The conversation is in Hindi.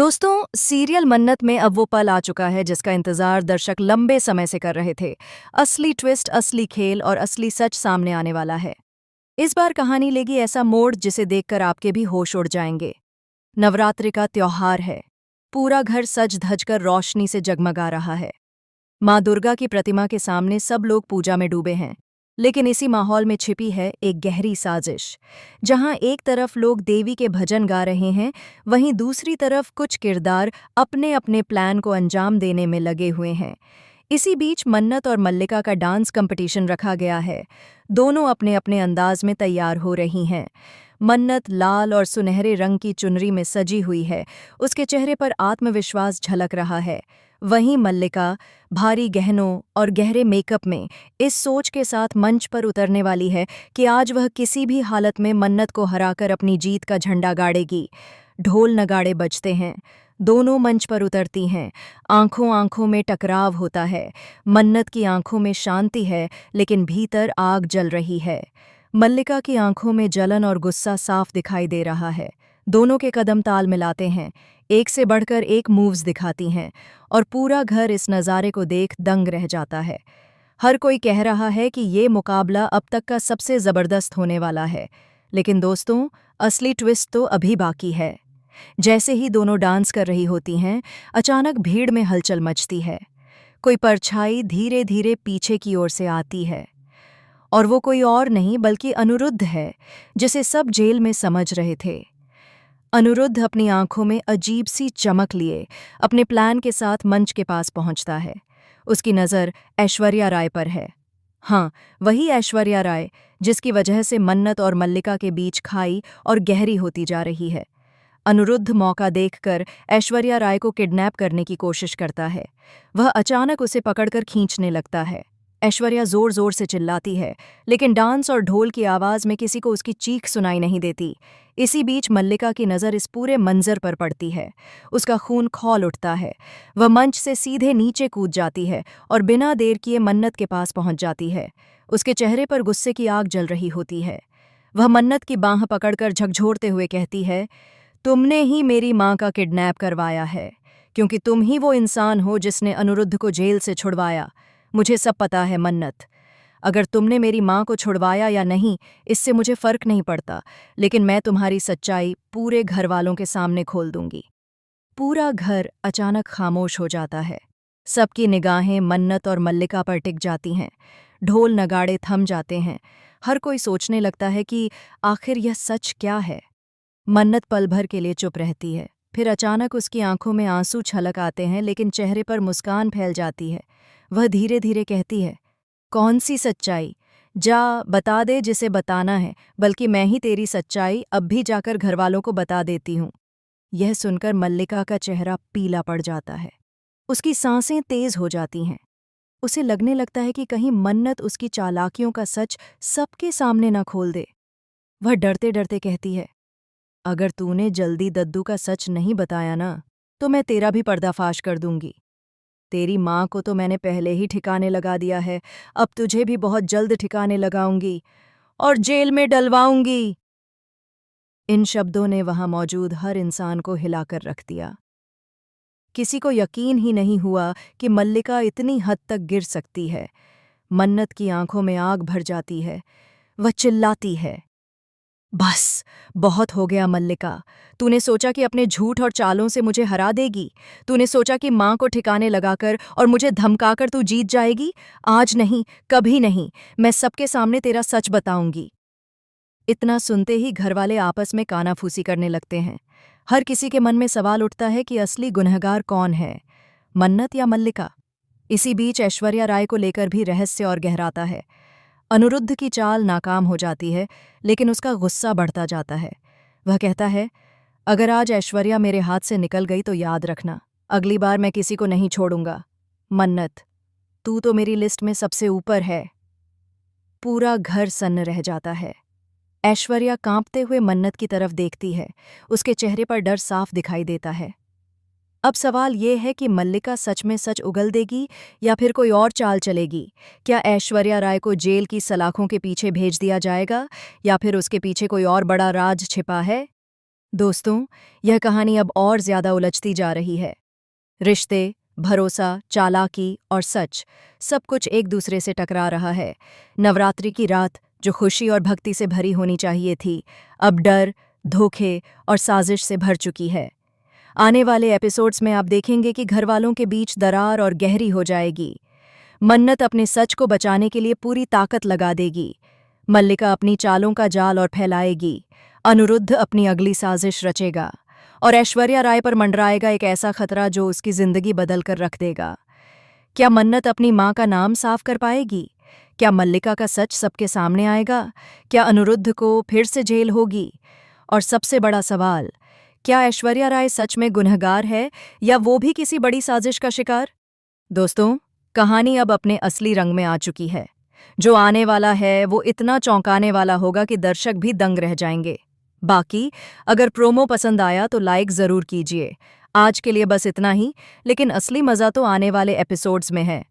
दोस्तों, सीरियल मन्नत में अब वो पल आ चुका है जिसका इंतजार दर्शक लंबे समय से कर रहे थे। असली ट्विस्ट, असली खेल और असली सच सामने आने वाला है। इस बार कहानी लेगी ऐसा मोड़ जिसे देखकर आपके भी होश उड़ जाएंगे। नवरात्रि का त्योहार है। पूरा घर सज धज कर रोशनी से जगमगा रहा है। माँ दुर्गा की प्रतिमा के सामने सब लोग पूजा में डूबे हैं। लेकिन इसी माहौल में छिपी है एक गहरी साजिश। जहां एक तरफ लोग देवी के भजन गा रहे हैं, वहीं दूसरी तरफ कुछ किरदार अपने अपने प्लान को अंजाम देने में लगे हुए हैं। इसी बीच मन्नत और मल्लिका का डांस कंपटीशन रखा गया है। दोनों अपने अपने अंदाज में तैयार हो रही हैं। मन्नत लाल और सुनहरे रंग की चुनरी में सजी हुई है। उसके चेहरे पर आत्मविश्वास झलक रहा है। वहीं मल्लिका भारी गहनों और गहरे मेकअप में इस सोच के साथ मंच पर उतरने वाली है कि आज वह किसी भी हालत में मन्नत को हराकर अपनी जीत का झंडा गाड़ेगी। ढोल नगाड़े बजते हैं। दोनों मंच पर उतरती हैं। आंखों आंखों में टकराव होता है। मन्नत की आंखों में शांति है, लेकिन भीतर आग जल रही है। मल्लिका की आंखों में जलन और गुस्सा साफ दिखाई दे रहा है। दोनों के कदम ताल मिलाते हैं। एक से बढ़कर एक मूव्स दिखाती हैं और पूरा घर इस नज़ारे को देख दंग रह जाता है। हर कोई कह रहा है कि ये मुकाबला अब तक का सबसे ज़बरदस्त होने वाला है। लेकिन दोस्तों, असली ट्विस्ट तो अभी बाकी है। जैसे ही दोनों डांस कर रही होती हैं, अचानक भीड़ में हलचल मचती है। कोई परछाई धीरे धीरे पीछे की ओर से आती है और वो कोई और नहीं बल्कि अनिरुद्ध है, जिसे सब जेल में समझ रहे थे। अनिरुद्ध अपनी आंखों में अजीब सी चमक लिए अपने प्लान के साथ मंच के पास पहुंचता है। उसकी नज़र ऐश्वर्या राय पर है। हाँ, वही ऐश्वर्या राय जिसकी वजह से मन्नत और मल्लिका के बीच खाई और गहरी होती जा रही है। अनिरुद्ध मौका देखकर ऐश्वर्या राय को किडनैप करने की कोशिश करता है। वह अचानक उसे पकड़कर खींचने लगता है। ऐश्वर्या जोर जोर से चिल्लाती है, लेकिन डांस और ढोल की आवाज़ में किसी को उसकी चीख सुनाई नहीं देती। इसी बीच मल्लिका की नज़र इस पूरे मंजर पर पड़ती है। उसका खून खौल उठता है। वह मंच से सीधे नीचे कूद जाती है और बिना देर किए मन्नत के पास पहुंच जाती है। उसके चेहरे पर गुस्से की आग जल रही होती है। वह मन्नत की बाँह पकड़कर झकझोरते हुए कहती है, तुमने ही मेरी माँ का किडनैप करवाया है, क्योंकि तुम ही वो इंसान हो जिसने अनिरुद्ध को जेल से छुड़वाया। मुझे सब पता है मन्नत। अगर तुमने मेरी माँ को छुड़वाया या नहीं, इससे मुझे फर्क नहीं पड़ता, लेकिन मैं तुम्हारी सच्चाई पूरे घर वालों के सामने खोल दूंगी। पूरा घर अचानक खामोश हो जाता है। सबकी निगाहें मन्नत और मल्लिका पर टिक जाती हैं। ढोल नगाड़े थम जाते हैं। हर कोई सोचने लगता है कि आखिर यह सच क्या है। मन्नत पल भर के लिए चुप रहती है। फिर अचानक उसकी आंखों में आंसू छलक आते हैं, लेकिन चेहरे पर मुस्कान फैल जाती है। वह धीरे धीरे कहती है, कौन सी सच्चाई? जा बता दे जिसे बताना है, बल्कि मैं ही तेरी सच्चाई अब भी जाकर घरवालों को बता देती हूँ। यह सुनकर मल्लिका का चेहरा पीला पड़ जाता है। उसकी सांसें तेज हो जाती हैं। उसे लगने लगता है कि कहीं मन्नत उसकी चालाकियों का सच सबके सामने न खोल दे। वह डरते डरते कहती है, अगर तूने जल्दी दद्दू का सच नहीं बताया ना, तो मैं तेरा भी पर्दाफाश कर दूंगी। तेरी माँ को तो मैंने पहले ही ठिकाने लगा दिया है, अब तुझे भी बहुत जल्द ठिकाने लगाऊंगी और जेल में डलवाऊंगी। इन शब्दों ने वहां मौजूद हर इंसान को हिलाकर रख दिया। किसी को यकीन ही नहीं हुआ कि मल्लिका इतनी हद तक गिर सकती है। मन्नत की आंखों में आग भर जाती है। वह चिल्लाती है, बस, बहुत हो गया मल्लिका। तूने सोचा कि अपने झूठ और चालों से मुझे हरा देगी। तूने सोचा कि माँ को ठिकाने लगाकर और मुझे धमकाकर तू जीत जाएगी। आज नहीं, कभी नहीं। मैं सबके सामने तेरा सच बताऊंगी। इतना सुनते ही घरवाले आपस में कानाफूसी करने लगते हैं। हर किसी के मन में सवाल उठता है कि असली गुनहगार कौन है, मन्नत या मल्लिका। इसी बीच ऐश्वर्या राय को लेकर भी रहस्य और गहराता है। अनिरुद्ध की चाल नाकाम हो जाती है, लेकिन उसका गुस्सा बढ़ता जाता है। वह कहता है, अगर आज ऐश्वर्या मेरे हाथ से निकल गई तो याद रखना, अगली बार मैं किसी को नहीं छोड़ूंगा। मन्नत, तू तो मेरी लिस्ट में सबसे ऊपर है। पूरा घर सन्न रह जाता है। ऐश्वर्या कांपते हुए मन्नत की तरफ देखती है। उसके चेहरे पर डर साफ दिखाई देता है। अब सवाल ये है कि मल्लिका सच में सच उगल देगी या फिर कोई और चाल चलेगी। क्या ऐश्वर्या राय को जेल की सलाखों के पीछे भेज दिया जाएगा या फिर उसके पीछे कोई और बड़ा राज छिपा है? दोस्तों, यह कहानी अब और ज्यादा उलझती जा रही है। रिश्ते, भरोसा, चालाकी और सच, सब कुछ एक दूसरे से टकरा रहा है। नवरात्रि की रात, जो खुशी और भक्ति से भरी होनी चाहिए थी, अब डर, धोखे और साजिश से भर चुकी है। आने वाले एपिसोड्स में आप देखेंगे कि घरवालों के बीच दरार और गहरी हो जाएगी। मन्नत अपने सच को बचाने के लिए पूरी ताकत लगा देगी। मल्लिका अपनी चालों का जाल और फैलाएगी। अनिरुद्ध अपनी अगली साजिश रचेगा और ऐश्वर्या राय पर मंडराएगा एक ऐसा खतरा जो उसकी जिंदगी बदल कर रख देगा। क्या मन्नत अपनी मां का नाम साफ कर पाएगी? क्या मल्लिका का सच सबके सामने आएगा? क्या अनिरुद्ध को फिर से जेल होगी? और सबसे बड़ा सवाल, क्या ऐश्वर्या राय सच में गुनहगार है या वो भी किसी बड़ी साजिश का शिकार? दोस्तों, कहानी अब अपने असली रंग में आ चुकी है। जो आने वाला है वो इतना चौंकाने वाला होगा कि दर्शक भी दंग रह जाएंगे। बाकी, अगर प्रोमो पसंद आया तो लाइक जरूर कीजिए। आज के लिए बस इतना ही, लेकिन असली मजा तो आने वाले एपिसोड्स में है।